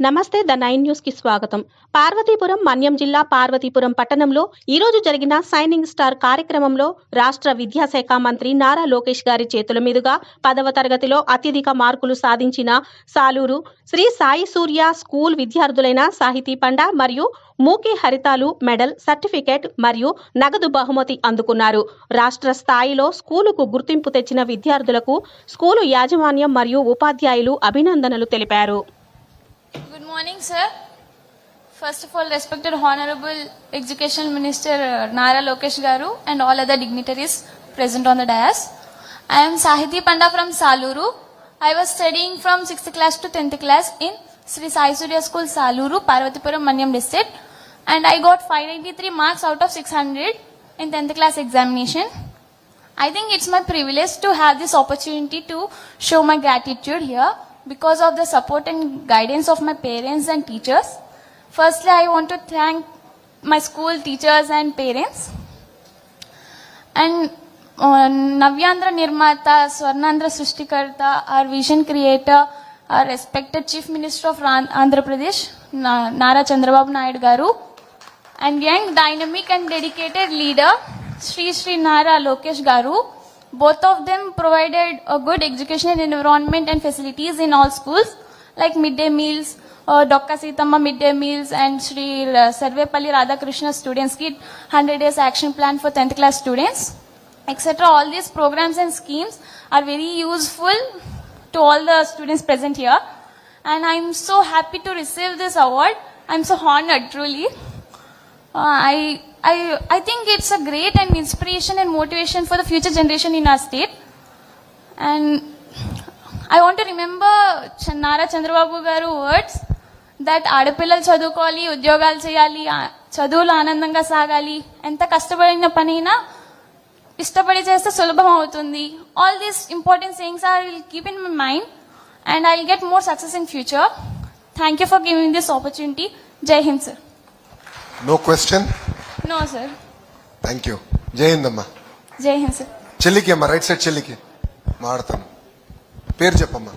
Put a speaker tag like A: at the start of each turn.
A: నమస్తే the 9 news కి స్వాగతం. పార్వతీపురం మన్యం జిల్లా పార్వతీపురం పట్టణంలో ఈ రోజు జరిగిన సైనింగ్ స్టార్ కార్యక్రమంలో రాష్ట్ర విద్యాశాఖ మంత్రి నారా లోకేష్ గారి చేతుల మీదుగా 10వ తరగతిలో అత్యధిక మార్కులు సాధించిన సాలూరు శ్రీ సాయి సూర్య స్కూల్ విద్యార్థులైన సాహితీ పండ మరియు మూకీ హరితాలు మెడల్, సర్టిఫికెట్ మరియు నగదు బహుమతి అందుకున్నారు. రాష్ట్ర స్థాయిలో స్కూలుకు గుర్తింపు తెచ్చిన విద్యార్థులకు స్కూలు యాజమాన్యం మరియు ఉపాధ్యాయులు అభినందనలు తెలిపారు.
B: Good morning, sir. First of all, respected Honorable Education Minister Nara Lokesh Garu and all other dignitaries present on the dais. I am Sahiti Panda from Saluru. I was studying from 6th class to 10th class in Sri Sai Surya School, Saluru, Parvatipuram, Manyam district. And I got 593 marks out of 600 in 10th class examination. I think it's my privilege to have this opportunity to show my gratitude here, because of the support and guidance of my parents and teachers. Firstly, I want to thank my school teachers and parents. And Navyandra Nirmata, Swarnandra Srishtikarta, our vision creator, our respected Chief Minister of Andhra Pradesh, Nara Chandrababu Naidu Garu, and young, dynamic and dedicated leader, Sri Nara Lokesh Garu. Both of them provided a good educational environment and facilities in all schools, like midday meals, Dokka Sitama midday meals, and Sri Sarvepalli Radhakrishna Students Kit, 100 days action plan for 10th class students, etc. All these programs and schemes are very useful to all the students present here. And I'm so happy to receive this award. I'm so honored, truly. I think it's a great and inspiration and motivation for the future generation in our state. And I want to remember Nara Chandrababu Garu words that ఆడపిల్లలు చదువుకోవాలి, ఉద్యోగాలు చేయాలి, చదువులు ఆనందంగా సాగాలి, ఎంత కష్టపడిన పనైనా ఇష్టపడి చేస్తే సులభం అవుతుంది. All these important sayings I will keep in my mind and I will get more success in future. Thank you for giving this opportunity. Jai Hind, sir.
C: No question?
B: No, sir.
C: Thank you. Jai Hind amma.
B: Jai Hind, sir.
C: చెల్లికి అమ్మా, right side చెల్లికి మాడతాను. పేరు చెప్పమ్మా.